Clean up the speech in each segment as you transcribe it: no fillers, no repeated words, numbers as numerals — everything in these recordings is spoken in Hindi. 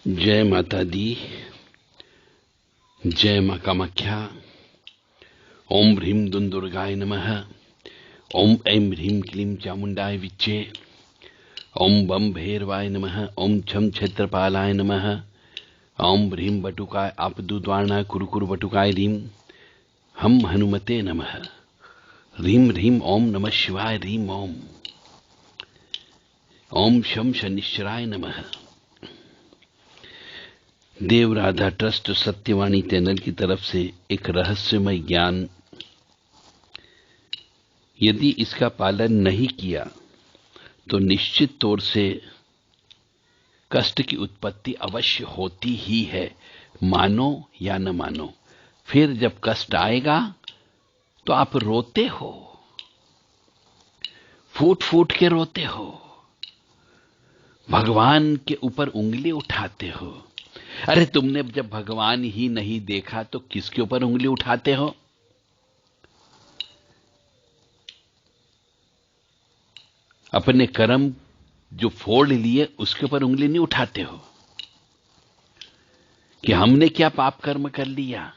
जय माता दी। जय मां कामाख्या। ओम ह्रीं दुर्गाय नमः। ओम ऐं ह्रीं क्लीं चामुंडाय विच्चे। ओम बम भैरवाय नमः। ओम छम क्षेत्रपालाय नमः। ओम ह्रीं बटुकाय आपदुद्वारणाय कुरुकुरु बटुकाय ह्रीं हम हनुमते नमः। ह्रीं ह्रीं ओम नमः शिवाय ह्रीं ओम। ओम शम शनिश्चराय नमः। देव राधा ट्रस्ट सत्यवाणी चैनल की तरफ से एक रहस्यमय ज्ञान, यदि इसका पालन नहीं किया तो निश्चित तौर से कष्ट की उत्पत्ति अवश्य होती ही है, मानो या न मानो। फिर जब कष्ट आएगा तो आप रोते हो, फूट फूट के रोते हो, भगवान के ऊपर उंगली उठाते हो। अरे तुमने जब भगवान ही नहीं देखा तो किसके ऊपर उंगली उठाते हो? अपने कर्म जो फोड़ लिए उसके ऊपर उंगली नहीं उठाते हो कि हमने क्या पाप कर्म कर लिया।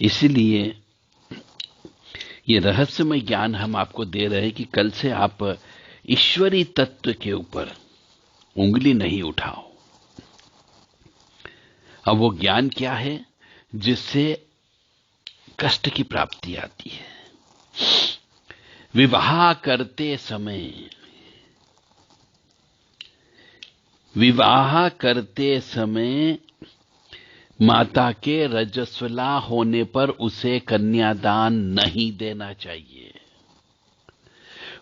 इसलिए ये रहस्यमय ज्ञान हम आपको दे रहे हैं कि कल से आप ईश्वरी तत्व के ऊपर उंगली नहीं उठाओ। अब वो ज्ञान क्या है जिससे कष्ट की प्राप्ति आती है? विवाह करते समय माता के रजस्वला होने पर उसे कन्यादान नहीं देना चाहिए।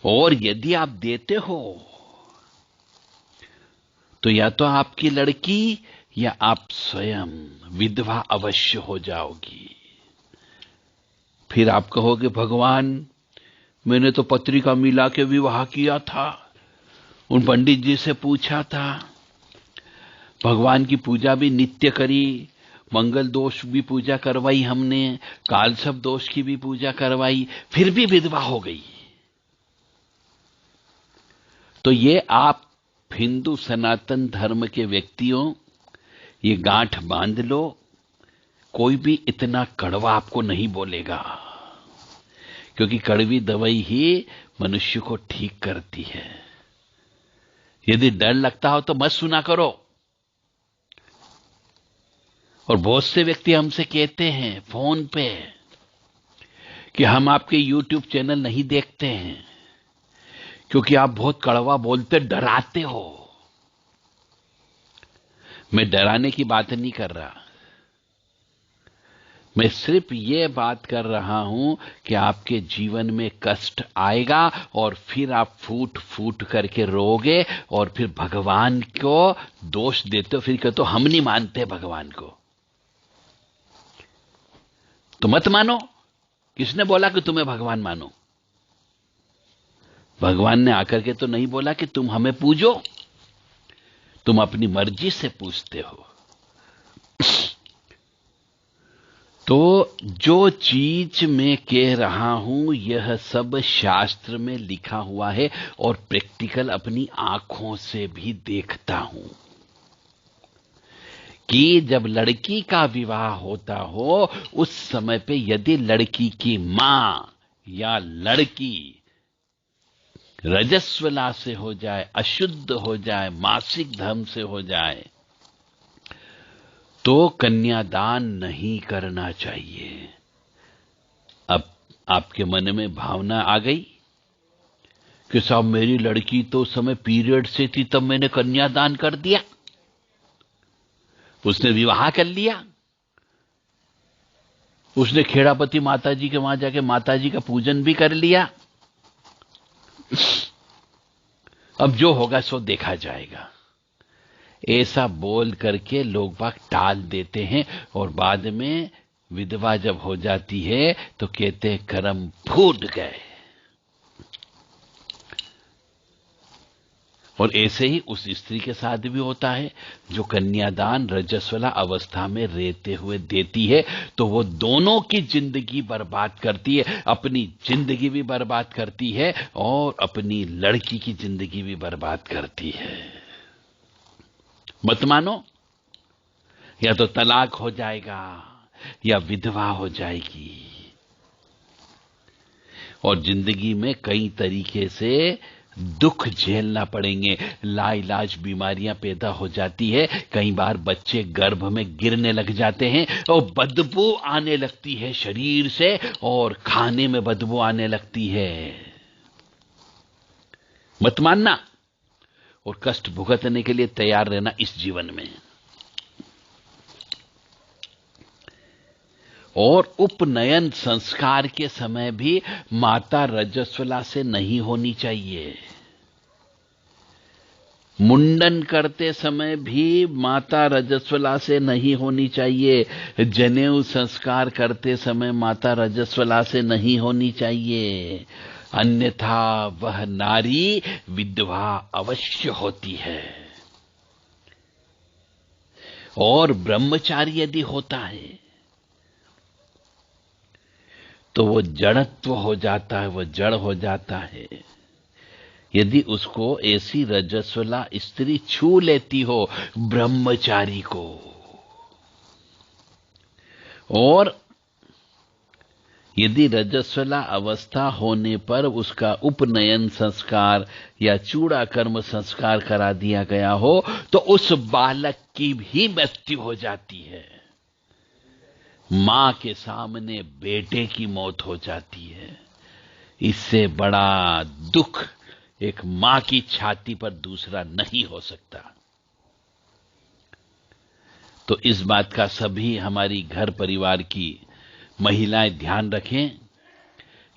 और यदि आप देते हो तो या तो आपकी लड़की या आप स्वयं विधवा अवश्य हो जाओगी। फिर आप कहोगे भगवान, मैंने तो पत्रिका मिला के विवाह किया था, उन पंडित जी से पूछा था, भगवान की पूजा भी नित्य करी, मंगल दोष भी पूजा करवाई हमने, कालसर्प दोष की भी पूजा करवाई, फिर भी विधवा हो गई। तो ये आप हिंदू सनातन धर्म के व्यक्तियों, ये गांठ बांध लो, कोई भी इतना कड़वा आपको नहीं बोलेगा, क्योंकि कड़वी दवाई ही मनुष्य को ठीक करती है। यदि डर लगता हो तो मत सुना करो। और बहुत से व्यक्ति हमसे कहते हैं फोन पे कि हम आपके YouTube चैनल नहीं देखते हैं क्योंकि आप बहुत कड़वा बोलते, डराते हो। मैं डराने की बात नहीं कर रहा, मैं सिर्फ ये बात कर रहा हूं कि आपके जीवन में कष्ट आएगा और फिर आप फूट फूट करके रोगे और फिर भगवान को दोष देते हो। फिर कहते हो हम नहीं मानते भगवान को। तो मत मानो। किसने बोला कि तुम्हें भगवान मानो? भगवान ने आकर के तो नहीं बोला कि तुम हमें पूजो, तुम अपनी मर्जी से पूजते हो। तो जो चीज मैं कह रहा हूं यह सब शास्त्र में लिखा हुआ है और प्रैक्टिकल अपनी आंखों से भी देखता हूं कि जब लड़की का विवाह होता हो उस समय पे यदि लड़की की मां या लड़की रजस्वला से हो जाए, अशुद्ध हो जाए, मासिक धर्म से हो जाए, तो कन्यादान नहीं करना चाहिए। अब आपके मन में भावना आ गई कि साहब मेरी लड़की तो उस समय पीरियड से थी तब मैंने कन्यादान कर दिया, उसने विवाह कर लिया, उसने खेड़ापति माताजी के वहां जाके माताजी का पूजन भी कर लिया। अब जो होगा सो देखा जाएगा, ऐसा बोल करके लोग बाग टाल देते हैं और बाद में विधवा जब हो जाती है तो कहते हैं कर्म फूट गए। और ऐसे ही उस स्त्री के साथ भी होता है जो कन्यादान रजस्वला अवस्था में रहते हुए देती है, तो वो दोनों की जिंदगी बर्बाद करती है, अपनी जिंदगी भी बर्बाद करती है और अपनी लड़की की जिंदगी भी बर्बाद करती है। मत मानो, या तो तलाक हो जाएगा या विधवा हो जाएगी। और जिंदगी में कई तरीके से दुख झेलना पड़ेंगे, लाइलाज बीमारियां पैदा हो जाती है, कई बार बच्चे गर्भ में गिरने लग जाते हैं और बदबू आने लगती है शरीर से और खाने में बदबू आने लगती है। मत मानना और कष्ट भुगतने के लिए तैयार रहना इस जीवन में। और उपनयन संस्कार के समय भी माता रजस्वला से नहीं होनी चाहिए। मुंडन करते समय भी माता रजस्वला से नहीं होनी चाहिए। जनेऊ संस्कार करते समय माता रजस्वला से नहीं होनी चाहिए, अन्यथा वह नारी विधवा अवश्य होती है। और ब्रह्मचारी यदि होता है तो वो जड़त्व हो जाता है, वो जड़ हो जाता है। यदि उसको ऐसी रजस्वला स्त्री छू लेती हो ब्रह्मचारी को, और यदि रजस्वला अवस्था होने पर उसका उपनयन संस्कार या चूड़ा कर्म संस्कार करा दिया गया हो, तो उस बालक की भी मृत्यु हो जाती है। मां के सामने बेटे की मौत हो जाती है। इससे बड़ा दुख एक मां की छाती पर दूसरा नहीं हो सकता। तो इस बात का सभी हमारी घर परिवार की महिलाएं ध्यान रखें।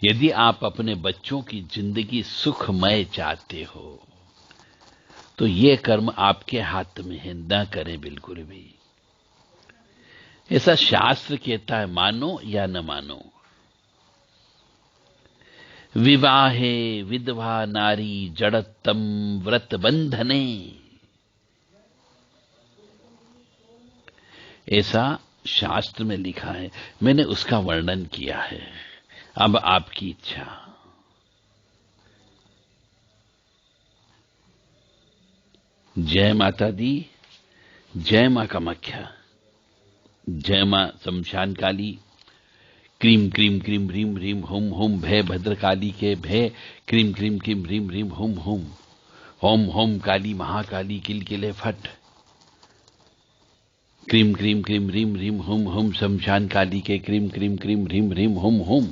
यदि आप अपने बच्चों की जिंदगी सुखमय चाहते हो तो ये कर्म आपके हाथ में है, न करें बिल्कुल भी। ऐसा शास्त्र कहता है, मानो या न मानो। विवाहे विधवा नारी जड़त्तम व्रत बंधने, ऐसा शास्त्र में लिखा है। मैंने उसका वर्णन किया है। अब आपकी इच्छा। जय माता दी, जय मां कामाख्या, जय मां शमशान काली। क्रीम क्रीम क्रीम ह्रीम ह्रीम हुम हुम भय भद्रकाली के भय क्रीम क्रीम क्रीम ह्रीम ह्रीम हुम हुम होम होम काली महाकाली किल किले फट। क्रीम क्रीम क्रीम ह्रीम ह्रीम हुम हुम शमशान काली के क्रीम क्रीम क्रीम ह्रीम ह्रीम हुम हुम।